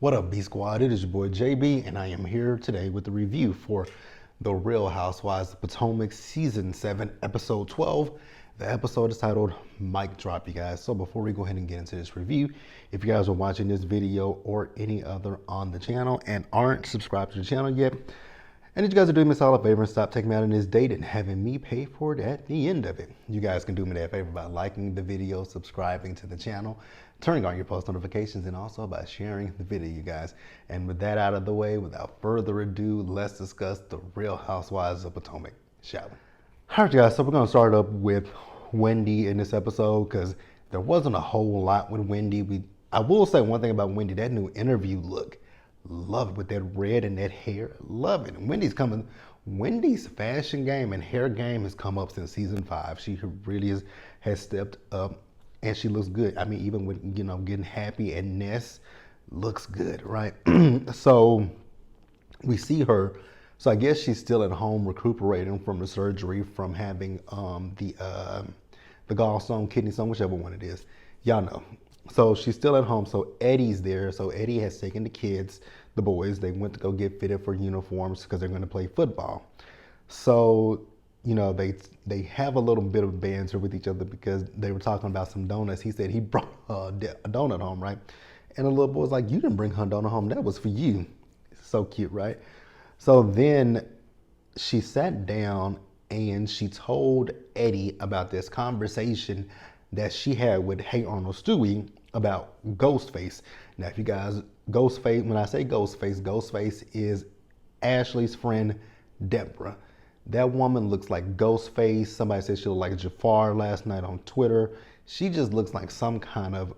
What up, B Squad? It is your boy JB, and I am here today with the review for The Real Housewives of Potomac Season 7, Episode 12. The episode is titled Mic Drop, you guys. So before we go ahead and get into this review, if you guys are watching this video or any other on the channel and aren't subscribed to the channel yet, and if you guys are doing me a solid favor and stop taking me out on this date and having me pay for it at the end of it, you guys can do me that favor by liking the video, subscribing to the channel, turning on your post notifications, and also by sharing the video, you guys. And with that out of the way, without further ado, let's discuss The Real Housewives of Potomac, shall we? All right, you guys, so we're going to start up with Wendy in this episode because there wasn't a whole lot with Wendy. I will say one thing about Wendy, that new interview look. Love it with that red and that hair. Love it. Wendy's fashion game and hair game has come up since season 5. She really has stepped up and she looks good. I mean, even with, getting happy and Ness looks good, right? So we see her. So I guess she's still at home recuperating from the surgery from having the gallstone, kidney stone, whichever one it is. Y'all know. So she's still at home. So Eddie's there. So Eddie has taken the kids, the boys. They went to go get fitted for uniforms because they're going to play football. So, they have a little bit of banter with each other because they were talking about some donuts. He said he brought a donut home, right? And the little boy's like, you didn't bring her donut home. That was for you. So cute, right? So then she sat down and she told Eddie about this conversation that she had with Hey Arnold Stewie about Ghostface. Now, if you guys, Ghostface, when I say Ghostface is Ashley's friend, Deborah. That woman looks like Ghostface. Somebody said she looked like Jafar last night on Twitter. She just looks like some kind of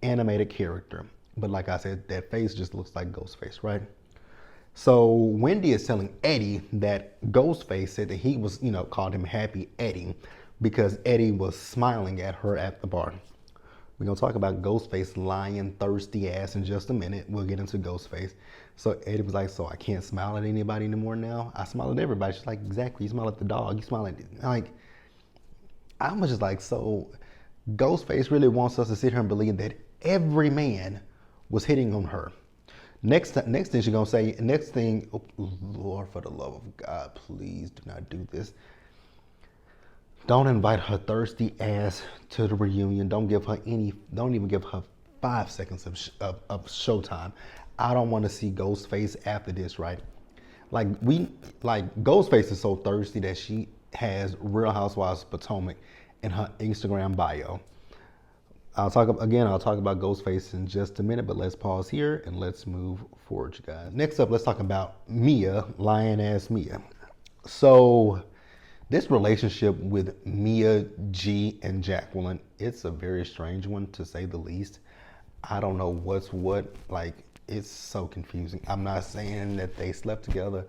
animated character. But like I said, that face just looks like Ghostface, right? So Wendy is telling Eddie that Ghostface said that he was, called him Happy Eddie because Eddie was smiling at her at the bar. We're going to talk about Ghostface lying, thirsty ass in just a minute. We'll get into Ghostface. So Eddie was like, so I can't smile at anybody anymore now? I smile at everybody. She's like, exactly. You smile at the dog. You smile at, I was just like, so Ghostface really wants us to sit here and believe that every man was hitting on her. Next thing she's gonna say, oh Lord, for the love of God, please do not do this. Don't invite her thirsty ass to the reunion. Don't even give her 5 seconds of showtime. I don't want to see Ghostface after this, right? Ghostface is so thirsty that she has Real Housewives of Potomac in her Instagram bio. I'll talk about Ghostface in just a minute, but let's pause here and let's move forward, you guys. Next up, let's talk about Mia, lion-ass Mia. So this relationship with Mia, G, and Jacqueline, it's a very strange one to say the least. I don't know what's what. It's so confusing. I'm not saying that they slept together,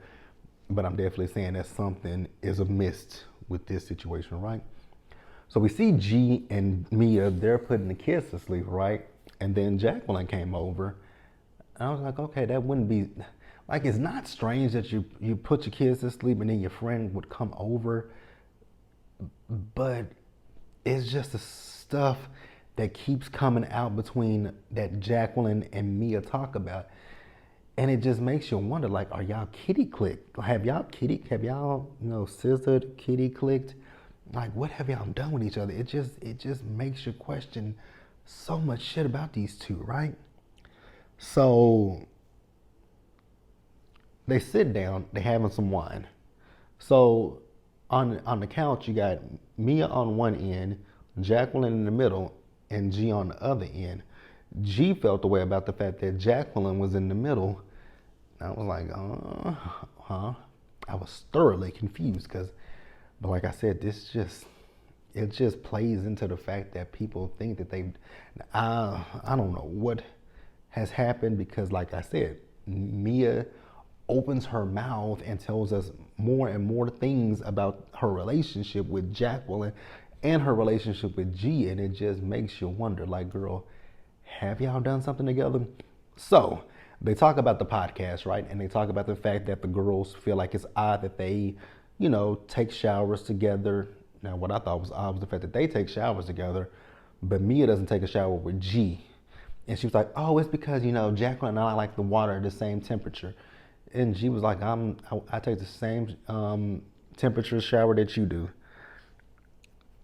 but I'm definitely saying that something is amiss with this situation, right? So we see G and Mia, they're putting the kids to sleep, right? And then Jacqueline came over. And I was like, okay, that wouldn't be, it's not strange that you put your kids to sleep and then your friend would come over. But it's just the stuff that keeps coming out between that Jacqueline and Mia talk about. And it just makes you wonder, are y'all kitty clicked? Have y'all scissored, kitty clicked? What have y'all done with each other? It just makes you question so much shit about these two, right? So they sit down, they having some wine. So on the couch, you got Mia on one end, Jacqueline in the middle, and G on the other end. G felt the way about the fact that Jacqueline was in the middle. I was like, I was thoroughly confused but like I said, it just plays into the fact that people think that I don't know what has happened because like I said, Mia opens her mouth and tells us more and more things about her relationship with Jacqueline and her relationship with G, and it just makes you wonder, girl, have y'all done something together? So they talk about the podcast, right? And they talk about the fact that the girls feel like it's odd that they take showers together. Now, what I thought was odd was the fact that they take showers together, but Mia doesn't take a shower with G. And she was like, oh, it's because, Jacqueline and I like the water at the same temperature. And she was like, I take the same temperature shower that you do.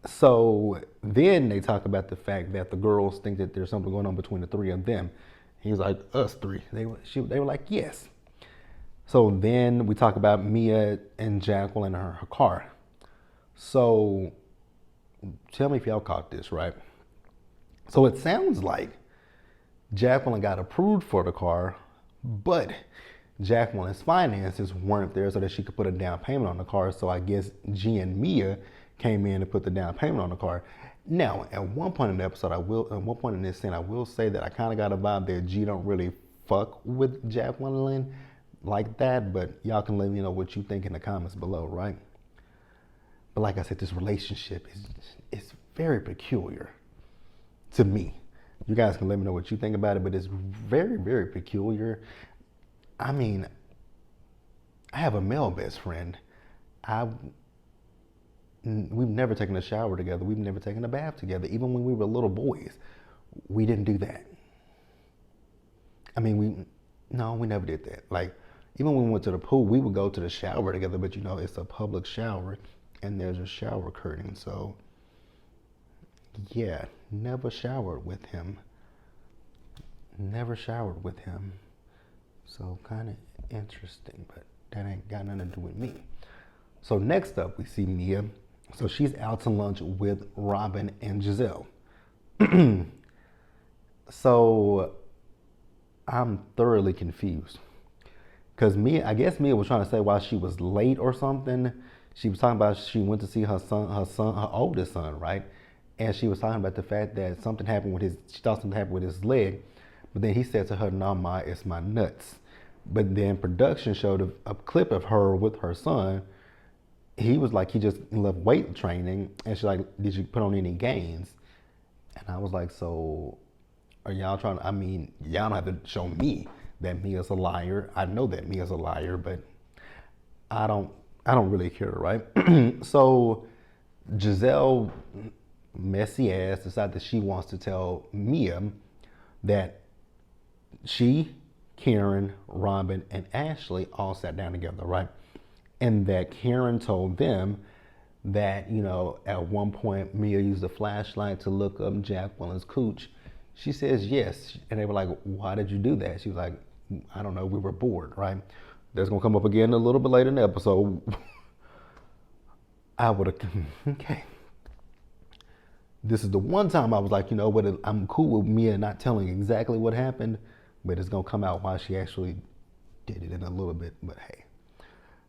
So then they talk about the fact that the girls think that there's something going on between the three of them. He's like, us three. They were like, yes. So then we talk about Mia and Jacqueline and her car. So tell me if y'all caught this, right? So it sounds like Jacqueline got approved for the car, but Jacqueline's finances weren't there so that she could put a down payment on the car. So I guess G and Mia came in to put the down payment on the car. Now, at one point in the episode, at one point in this scene, I will say that I kind of got a vibe that G don't really fuck with Jacqueline like that, but y'all can let me know what you think in the comments below, right? But like I said, this relationship is very peculiar to me. You guys can let me know what you think about it, but it's very, very peculiar. I mean, I have a male best friend. We've never taken a shower together. We've never taken a bath together. Even when we were little boys, we didn't do that. I mean, we never did that. Like, even when we went to the pool, we would go to the shower together, but it's a public shower and there's a shower curtain. So yeah, never showered with him. Never showered with him. So kind of interesting, but that ain't got nothing to do with me. So next up, we see Mia. So she's out to lunch with Robin and Giselle. So I'm thoroughly confused. Because I guess Mia was trying to say why she was late or something. She was talking about she went to see her oldest son, right? And she was talking about the fact that something happened with she thought something happened with his leg. But then he said to her, no, Ma, it's my nuts. But then production showed a clip of her with her son. He was like, he just left weight training. And she's like, did you put on any gains? And I was like, so are y'all trying to, y'all don't have to show me that Mia's a liar. I know that Mia's a liar, but I don't really care, right? So Giselle, messy ass, decided that she wants to tell Mia that she, Karen, Robin, and Ashley all sat down together, right? And that Karen told them that, at one point Mia used a flashlight to look up Jacqueline's cooch. She says yes. And they were like, why did you do that? She was like, I don't know, we were bored, right? That's gonna come up again a little bit later in the episode. I would have, okay. This is the one time I was like, what, I'm cool with Mia not telling exactly what happened, but it's gonna come out why she actually did it in a little bit, but hey.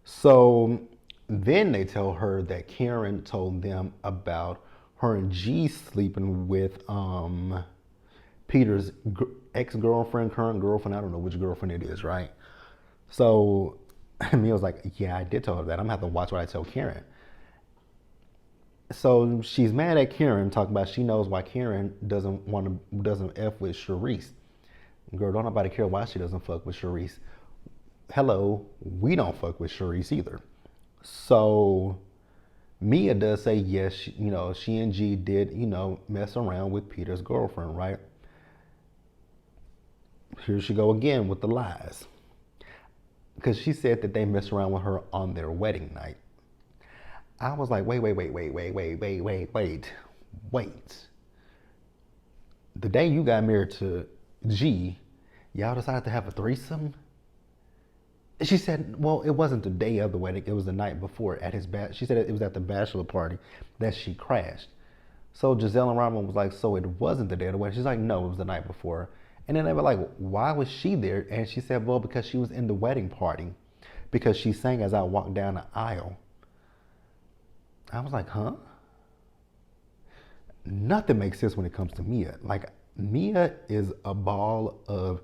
So then they tell her that Karen told them about her and G sleeping with Peter's ex-girlfriend, current girlfriend, I don't know which girlfriend it is, right? So Mia was like, yeah, I did tell her that. I'm gonna have to watch what I tell Karen. So she's mad at Karen, talking about she knows why Karen doesn't F with Charisse. Girl, don't nobody care why she doesn't fuck with Charisse. Hello, we don't fuck with Charisse either. So Mia does say yes, she and G did, mess around with Peter's girlfriend, right? Here she go again with the lies. Because she said that they messed around with her on their wedding night. I was like, wait. The day you got married to G, y'all decided to have a threesome? She said, well, it wasn't the day of the wedding. It was the night before at his she said it was at the bachelor party that she crashed. So Giselle and Robin was like, so it wasn't the day of the wedding? She's like, no, it was the night before. And then they were like, why was she there? And she said, well, because she was in the wedding party. Because she sang as I walked down the aisle. I was like, huh? Nothing makes sense when it comes to Mia. Like, Mia is a ball of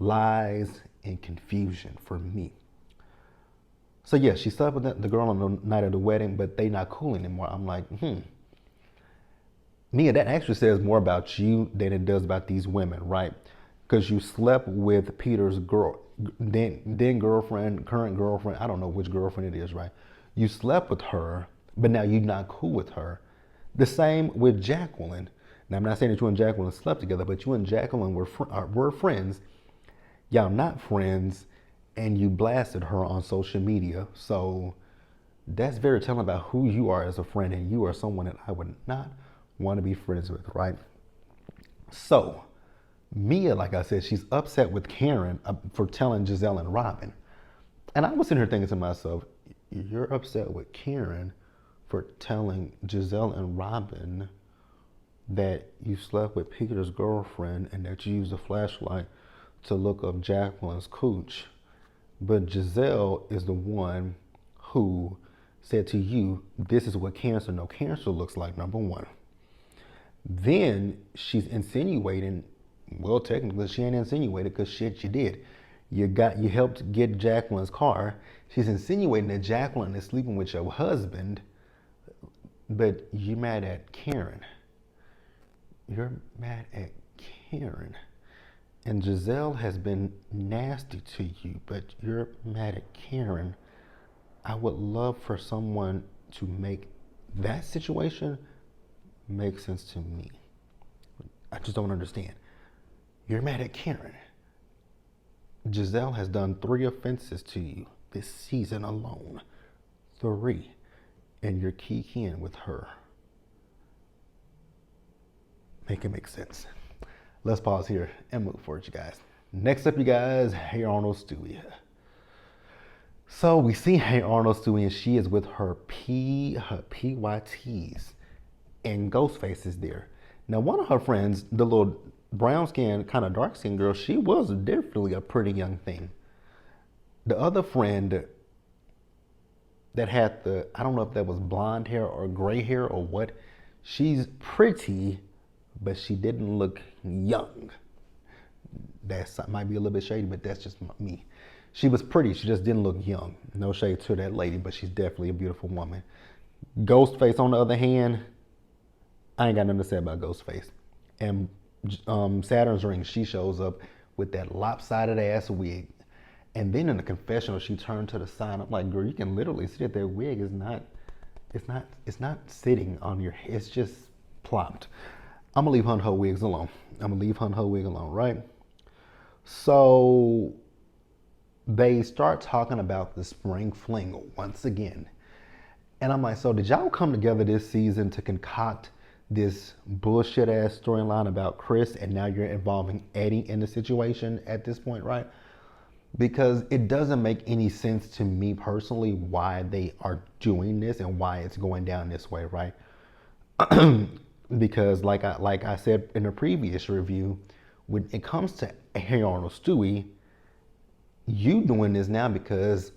lies and confusion for me. So yeah, she slept with the girl on the night of the wedding, but they not cool anymore. I'm like, Mia, that actually says more about you than it does about these women, right? Because you slept with Peter's then girlfriend, current girlfriend, I don't know which girlfriend it is, right? You slept with her, but now you're not cool with her. The same with Jacqueline. Now, I'm not saying that you and Jacqueline slept together, but you and Jacqueline were friends. Y'all not friends, and you blasted her on social media. So that's very telling about who you are as a friend, and you are someone that I would not want to be friends with, right? So Mia, like I said, she's upset with Karen for telling Giselle and Robin. And I was sitting here thinking to myself, you're upset with Karen for telling Giselle and Robin that you slept with Peter's girlfriend and that you used a flashlight to look up Jacqueline's cooch. But Giselle is the one who said to you, this is what no cancer looks like, number one. Then she's insinuating, well, technically she ain't insinuated because shit you did. You helped get Jacqueline's car. She's insinuating that Jacqueline is sleeping with your husband, but you're mad at Karen. You're mad at Karen. And Giselle has been nasty to you, but you're mad at Karen. I would love for someone to make that situation make sense to me. I just don't understand. You're mad at Karen. Giselle has done 3 offenses to you this season alone. 3. And you're keying with her. Make it make sense. Let's pause here and move forward, you guys. Next up, you guys, Hey Arnold Stewie. So we see Hey Arnold Stewie, and she is with her PYTs, and Ghostface is there. Now, one of her friends, the little brown-skinned, kind of dark-skinned girl, she was definitely a pretty young thing. The other friend that had I don't know if that was blonde hair or gray hair or what, she's pretty, but she didn't look young. That might be a little bit shady, but that's just me. She was pretty, she just didn't look young. No shade to that lady, but she's definitely a beautiful woman. Ghostface, on the other hand, I ain't got nothing to say about Ghostface. And Saturn's Ring, she shows up with that lopsided ass wig. And then in the confessional, she turned to the side. I'm like, girl, you can literally see that that wig is it's not sitting on your head. It's just plopped. I'm gonna leave her and her wigs alone. Right? So they start talking about the spring fling once again. And I'm like, so did y'all come together this season to concoct this bullshit ass storyline about Chris, and now you're involving Eddie in the situation at this point, right? Because it doesn't make any sense to me personally why they are doing this and why it's going down this way, right? Because like I said in a previous review, when it comes to Hey Arnold Stewie, you doing this now because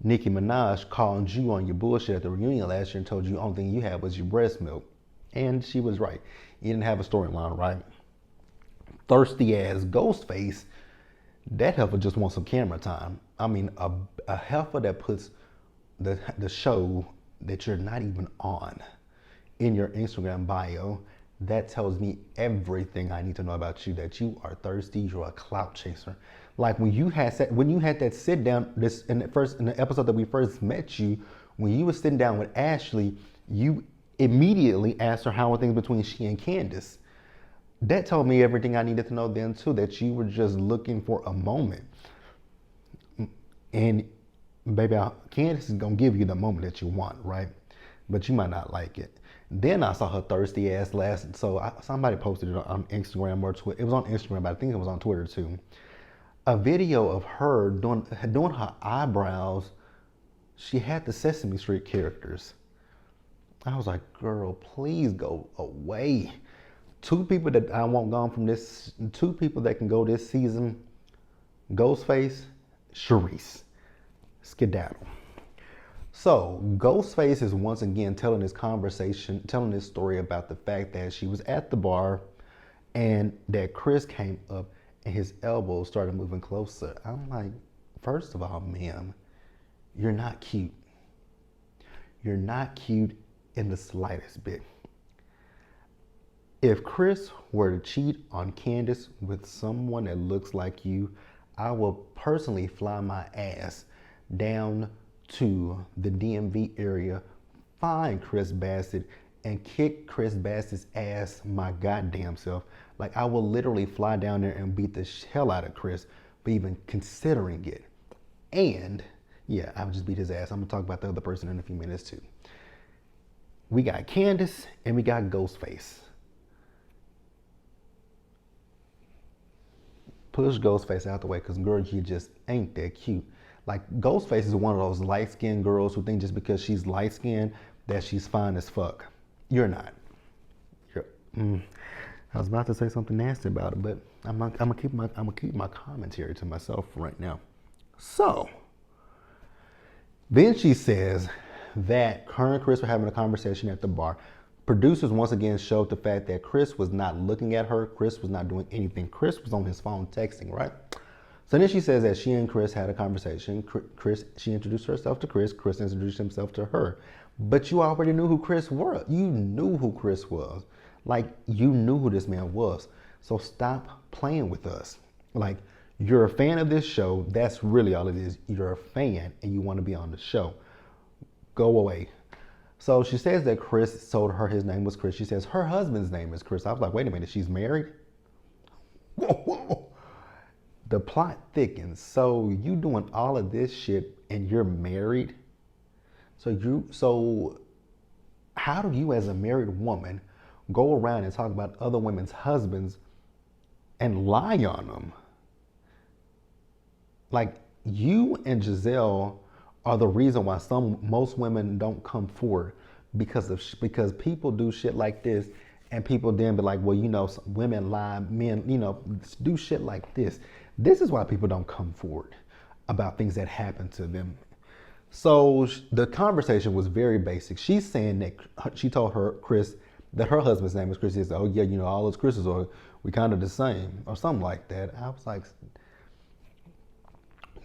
Nicki Minaj called you on your bullshit at the reunion last year and told you the only thing you had was your breast milk. And she was right. You didn't have a storyline, right? Thirsty ass Ghostface, that heifer just wants some camera time. I mean, a heifer that puts the show that you're not even on in your Instagram bio, that tells me everything I need to know about you, that you are thirsty, you're a clout chaser. Like when you had that sit down in the episode that we first met you, when you were sitting down with Ashley, you immediately asked her how are things between she and Candace. That told me everything I needed to know then too, that you were just looking for a moment. And baby, Candace is gonna give you the moment that you want, right? But you might not like it. Then I saw her thirsty ass somebody posted it on Instagram or Twitter. It was on Instagram, but I think it was on Twitter too. A video of her doing her eyebrows. She had the Sesame Street characters. I was like, girl, please go away. 2 people that I want gone from this, 2 people that can go this season, Ghostface, Charisse, skedaddle. So Ghostface is once again telling this story about the fact that she was at the bar and that Chris came up and his elbows started moving closer. I'm like, first of all, ma'am, you're not cute. You're not cute in the slightest bit. If Chris were to cheat on Candace with someone that looks like you, I will personally fly my ass down to the DMV area, find Chris Bassett, and kick Chris Bassett's ass my goddamn self. Like, I will literally fly down there and beat the hell out of Chris for even considering it. And yeah, I would just beat his ass. I'm gonna talk about the other person in a few minutes too. We got Candace and we got Ghostface. Push Ghostface out the way, because girl, you just ain't that cute. Like, Ghostface is one of those light-skinned girls who think just because she's light-skinned that she's fine as fuck. You're not. I was about to say something nasty about it, but I'm gonna keep my commentary to myself right now. So then she says that her and Chris were having a conversation at the bar. Producers once again showed the fact that Chris was not looking at her. Chris was not doing anything. Chris was on his phone texting, right? So then she says that she and Chris had a conversation. She introduced herself to Chris. Chris introduced himself to her. But you already knew who Chris was. You knew who Chris was. Like, you knew who this man was. So stop playing with us. Like, you're a fan of this show. That's really all it is. You're a fan and you want to be on the show. Go away. So she says that Chris told her his name was Chris. She says her husband's name is Chris. I was like, wait a minute, she's married? Whoa. The plot thickens. So you doing all of this shit and you're married? So how do you as a married woman go around and talk about other women's husbands and lie on them? Like, you and Giselle are the reason why most women don't come forward, because people do shit like this, and people then be like, well, you know, women lie, men, you know, do shit like this. This is why people don't come forward about things that happen to them. So the conversation was very basic. She's saying that she told her Chris that her husband's name is Chris. He said, oh yeah, you know, all those Chris's are, we kind of the same, or something like that. I was like,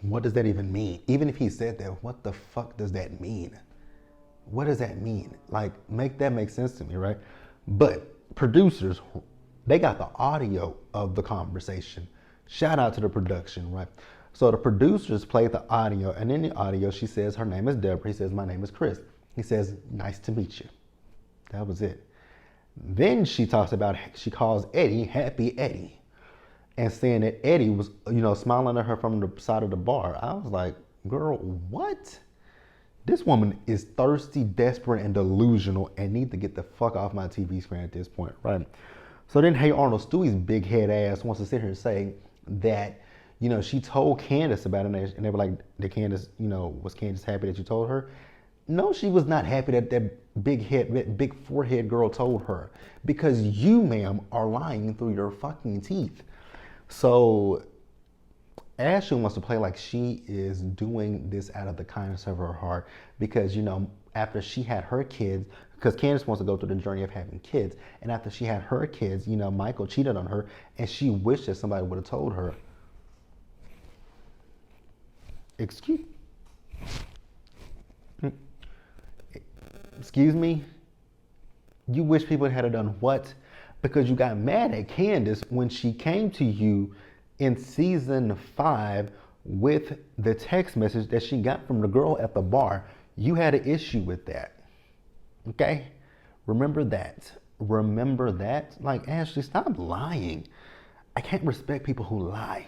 what does that even mean? Even if he said that, what the fuck does that mean? What does that mean? Like, make that make sense to me, right? But producers, they got the audio of the conversation. Shout out to the production, right? So the producers played the audio, and in the audio, she says her name is Deborah. He says, my name is Chris. He says, nice to meet you. That was it. Then she talks about, she calls Eddie Happy Eddie, and saying that Eddie was, you know, smiling at her from the side of the bar. I was like, girl, what? This woman is thirsty, desperate, and delusional, and need to get the fuck off my TV screen at this point, right? So then, hey, Arnold, Stewie's big head ass wants to sit here and say that, you know, she told Candace about it, and they were like, did Candace, you know, was Candace happy that you told her? No, she was not happy that that big forehead girl told her, because you, ma'am, are lying through your fucking teeth. So Ashley wants to play like she is doing this out of the kindness of her heart, because, you know, after she had her kids, because Candace wants to go through the journey of having kids, and after she had her kids, you know, Michael cheated on her, and she wished that somebody would have told her. Excuse me? You wish people had done what? Because you got mad at Candace when she came to you in season 5 with the text message that she got from the girl at the bar. You had an issue with that. Okay? Remember that. Remember that. Like, Ashley, stop lying. I can't respect people who lie.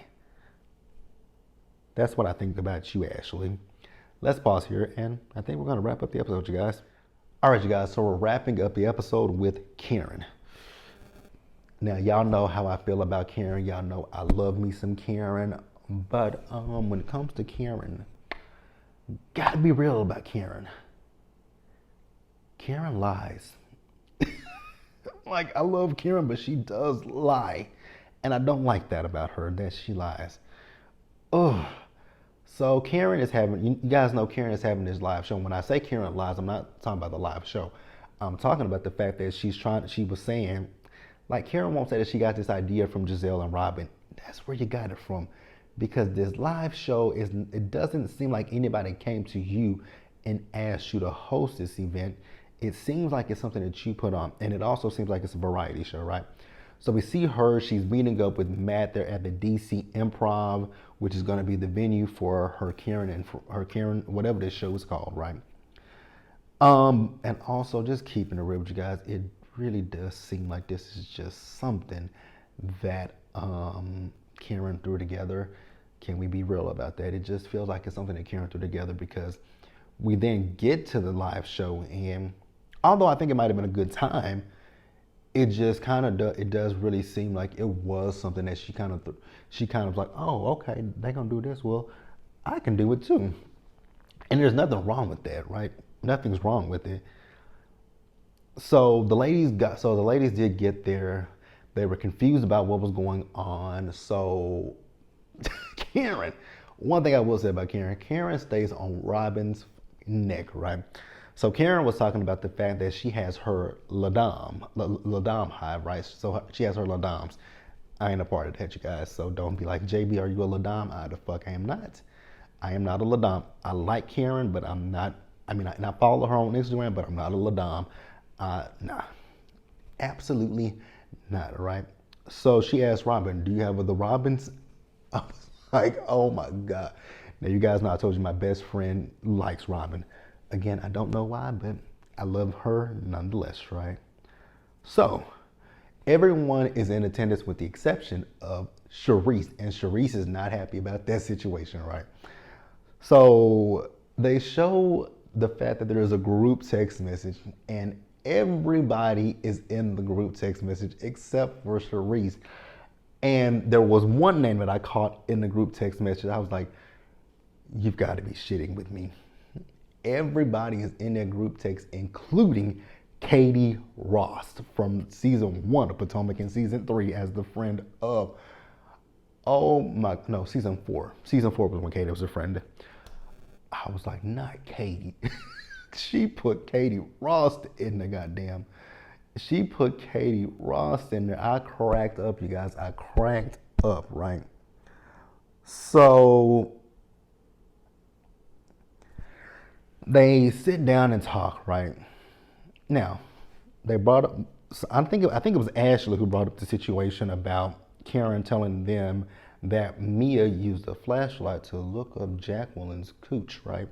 That's what I think about you, Ashley. Let's pause here, and I think we're going to wrap up the episode, you guys. All right, you guys, so we're wrapping up the episode with Karen. Now, y'all know how I feel about Karen. Y'all know I love me some Karen. But when it comes to Karen, gotta be real about Karen. Karen lies. Like, I love Karen, but she does lie. And I don't like that about her, that she lies. Ugh. So Karen is having, you guys know Karen is having this live show. When I say Karen lies, I'm not talking about the live show. I'm talking about the fact that she was saying, like, Karen won't say that she got this idea from Giselle and Robin. That's where you got it from. Because this live show, it doesn't seem like anybody came to you and asked you to host this event. It seems like it's something that you put on. And it also seems like it's a variety show, right? So we see her, she's meeting up with Matt there at the DC Improv, which is gonna be the venue for her Karen and for her Karen, whatever this show is called, right? And also just keeping it real with you guys, it really does seem like this is just something that Karen threw together. Can we be real about that? It just feels like it's something that Karen threw together because we then get to the live show, and although I think it might have been a good time, it just kind of it does really seem like it was something that she kind of was like, oh, okay, they gonna do this. Well, I can do it too, and there's nothing wrong with that, right? Nothing's wrong with it. So the ladies did get there. They were confused about what was going on. So Karen, one thing I will say about Karen stays on Robin's neck, right? So Karen was talking about the fact that she has her Ladam hive, right? So she has her Ladams. I ain't a part of that, you guys. So don't be like, JB, are you a Ladam? The fuck I am not. I am not a Ladam. I like Karen, but I'm not. I mean, I follow her on Instagram, but I'm not a Ladam. Nah, absolutely not, right? So she asked Robin, do you have the Robins? I was like, oh my God. Now, you guys know I told you my best friend likes Robin. Again, I don't know why, but I love her nonetheless, right? So, everyone is in attendance with the exception of Charisse, and Charisse is not happy about that situation, right? So, they show the fact that there is a group text message, and everybody is in the group text message except for Charisse. And there was one name that I caught in the group text message. I was like, you've got to be shitting with me. Everybody is in that group text, including Katie Ross from season 1 of Potomac and season 3 as the friend of, season 4. Season 4 was when Katie was a friend. I was like, not Katie. She put Katie Ross in the goddamn. She put Katie Ross in there. I cracked up, you guys. I cracked up, right? So they sit down and talk, right? Now, they brought up, I think it was Ashley who brought up the situation about Karen telling them that Mia used a flashlight to look up Jacqueline's cooch, right?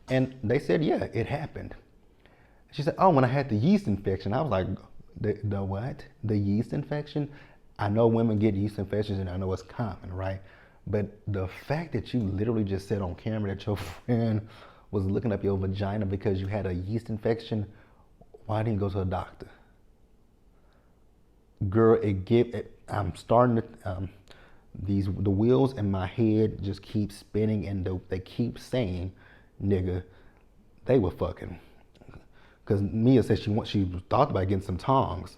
And they said, yeah, it happened. She said, oh, when I had the yeast infection. I was like, the what? The yeast infection? I know women get yeast infections and I know it's common, right? But the fact that you literally just said on camera that your friend was looking up your vagina because you had a yeast infection, why didn't you go to a doctor? Girl, I'm starting to, the wheels in my head just keep spinning and they keep saying, nigga, they were fucking. Because Mia said she thought about getting some tongs.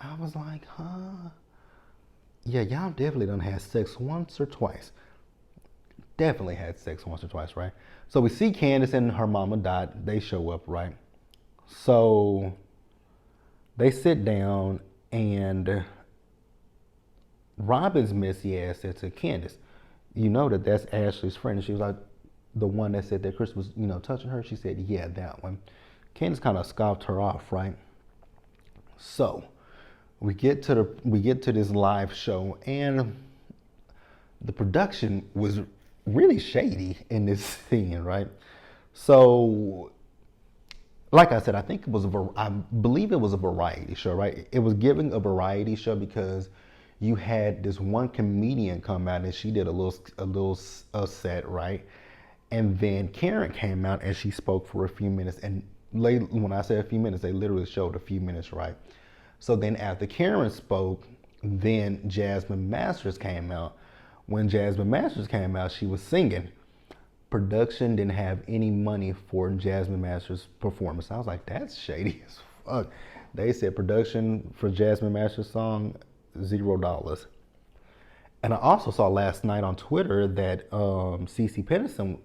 I was like, huh? Yeah, y'all definitely done had sex once or twice. Definitely had sex once or twice, right? So we see Candace and her mama Dot. They show up, right? So they sit down and Robin's messy ass said to Candace, you know that's Ashley's friend. And she was like, the one that said that Chris was, touching her. She said, yeah, that one. Candace kind of scoffed her off, right? So we get to this live show, and the production was really shady in this scene, right? So, like I said, I believe it was a variety show, right? It was giving a variety show because you had this one comedian come out and she did a little set, right? And then Karen came out and she spoke for a few minutes. And when I say a few minutes, they literally showed a few minutes, right? So then after Karen spoke, then Jasmine Masters came out. When Jasmine Masters came out, she was singing. Production didn't have any money for Jasmine Masters' performance. I was like, that's shady as fuck. They said production for Jasmine Masters' song, $0. And I also saw last night on Twitter that CeCe Peniston,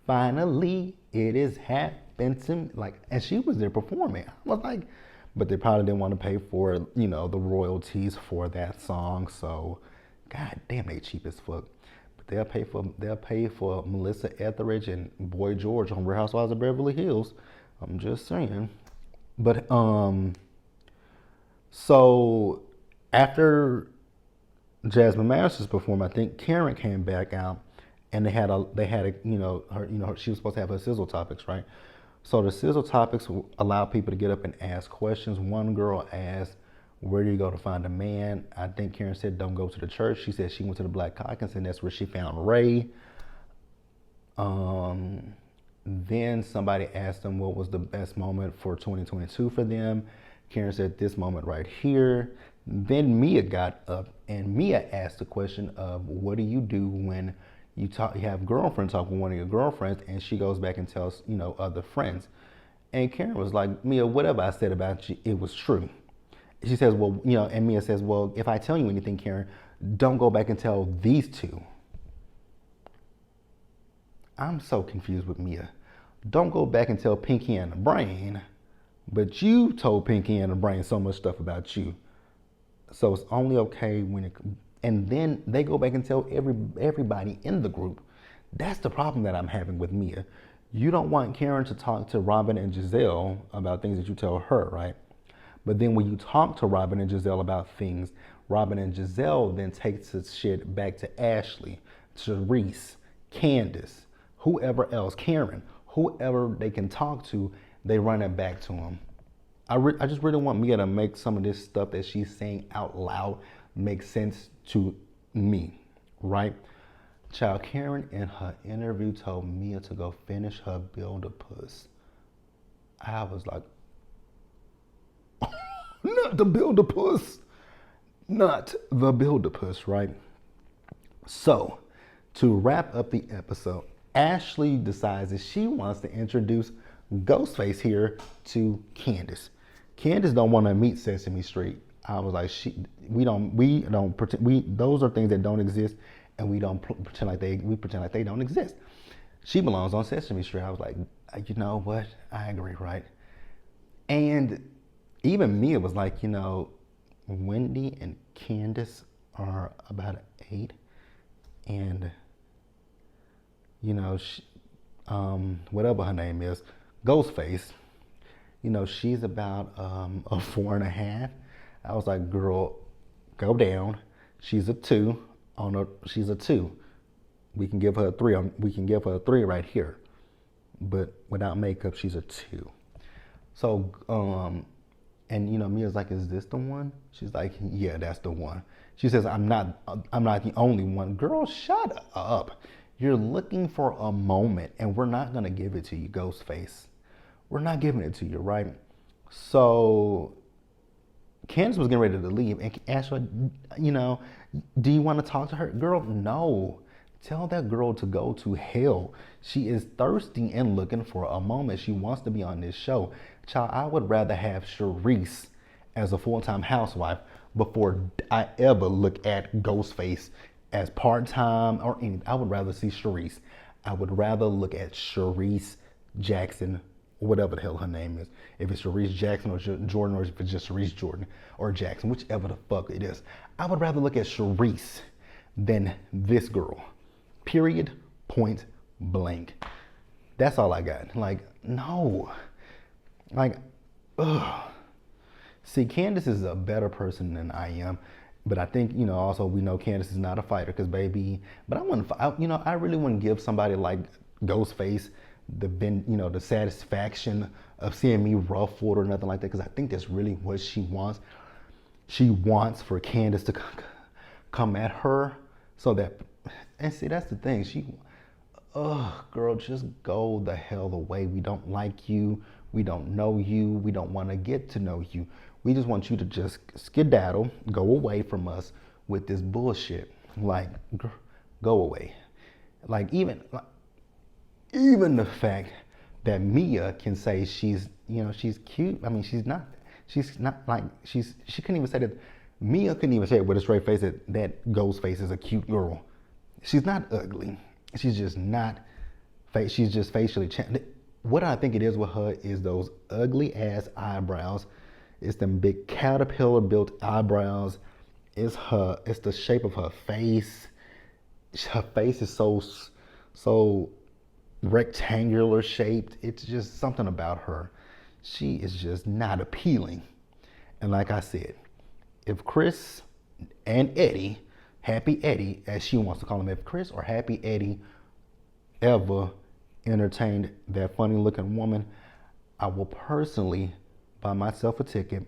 finally, it has happened to me. Like, and she was there performing. I was like, but they probably didn't want to pay for, the royalties for that song. So, god damn, they cheap as fuck. But they'll pay for Melissa Etheridge and Boy George on Real Housewives of Beverly Hills. I'm just saying. But so after Jasmine Masters performed, I think Karen came back out, and they had a her she was supposed to have her Sizzle Topics, right? So the Sizzle Topics allow people to get up and ask questions. One girl asked, where do you go to find a man? I think Karen said, don't go to the church. She said she went to the Black Caucus and that's where she found Ray. Then somebody asked them what was the best moment for 2022 for them. Karen said this moment right here. Then Mia got up and Mia asked the question of what do you do when you have a girlfriend talk with one of your girlfriends, and she goes back and tells, other friends. And Karen was like, Mia, whatever I said about you, it was true. She says, well, and Mia says, well, if I tell you anything, Karen, don't go back and tell these two. I'm so confused with Mia. Don't go back and tell Pinky and the Brain, but you told Pinky and the Brain so much stuff about you. So it's only okay when and then they go back and tell everybody in the group. That's the problem that I'm having with Mia. You don't want Karen to talk to Robin and Giselle about things that you tell her, right? But then when you talk to Robin and Giselle about things, Robin and Giselle then takes the shit back to Ashley, Therese, Candace, whoever else, Karen, whoever they can talk to, they run it back to them. I just really want Mia to make some of this stuff that she's saying out loud make sense to me, right? Child, Karen in her interview told Mia to go finish her Build-A-Puss. I was like, not the Build-A-Puss. Not the Build-A-Puss, right? So, to wrap up the episode, Ashley decides that she wants to introduce Ghostface here to Candace. Candace don't want to meet Sesame Street. I was like, we don't pretend, those are things that don't exist, and we pretend like they don't exist. She belongs on Sesame Street. I was like, you know what? I agree, right? And even Mia was like, Wendy and Candace are about 8, and whatever her name is, Ghostface, she's about a 4.5. I was like, girl, go down. She's a 2 she's a 2. We can give her a 3 we can give her a 3 right here. But without makeup, she's a 2. So and Mia's like, is this the one? She's like, yeah, that's the one. She says, I'm not the only one. Girl, shut up. You're looking for a moment, and we're not gonna give it to you, Ghostface. We're not giving it to you, right? So Candace was getting ready to leave, and Ashley, do you want to talk to her? Girl, no. Tell that girl to go to hell. She is thirsty and looking for a moment. She wants to be on this show. Child, I would rather have Charisse as a full-time housewife before I ever look at Ghostface as part-time or anything. I would rather see Charisse. I would rather look at Charisse Jackson, whatever the hell her name is. If it's Charisse Jackson or Jordan, or if it's just Charisse Jordan or Jackson, whichever the fuck it is. I would rather look at Charisse than this girl. Period. Point blank. That's all I got. Like, no. Like, ugh. See, Candace is a better person than I am. But I think, also we know Candace is not a fighter because baby, but I really wouldn't give somebody like Ghostface the satisfaction of seeing me ruffled or nothing like that, because I think that's really what she wants. She wants for Candace to come at her so that, and see, that's the thing. Girl, just go the hell away. We don't like you. We don't know you. We don't want to get to know you. We just want you to just skedaddle, go away from us with this bullshit. Like, go away. Like, even the fact that Mia can say she's cute. I mean, she couldn't even say that. Mia couldn't even say it with a straight face that Ghostface is a cute girl. She's not ugly. She's just not, she's just facially challenged. What I think it is with her is those ugly ass eyebrows. It's them big caterpillar built eyebrows. It's the shape of her face. Her face is so rectangular shaped. It's just something about her. She is just not appealing. And like I said, if Chris and Eddie, Happy Eddie, as she wants to call him, if Chris or Happy Eddie ever entertained that funny looking woman, I will personally buy myself a ticket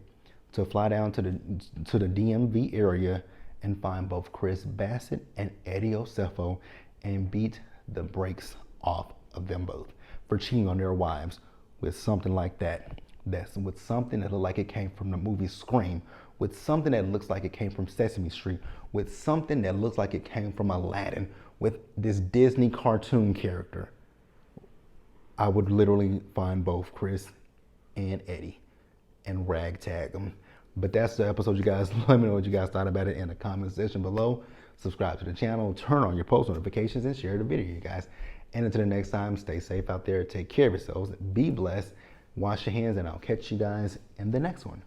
to fly down to the DMV area and find both Chris Bassett and Eddie Osefo and beat the brakes off of them both for cheating on their wives with something like that. That's with something that looked like it came from the movie Scream, with something that looks like it came from Sesame Street, with something that looks like it came from Aladdin, with this Disney cartoon character. I would literally find both Chris and Eddie and ragtag them. But that's the episode, you guys. Let me know what you guys thought about it in the comment section below. Subscribe to the channel, turn on your post notifications, and share the video, you guys. And until the next time, stay safe out there, take care of yourselves, be blessed, wash your hands, and I'll catch you guys in the next one.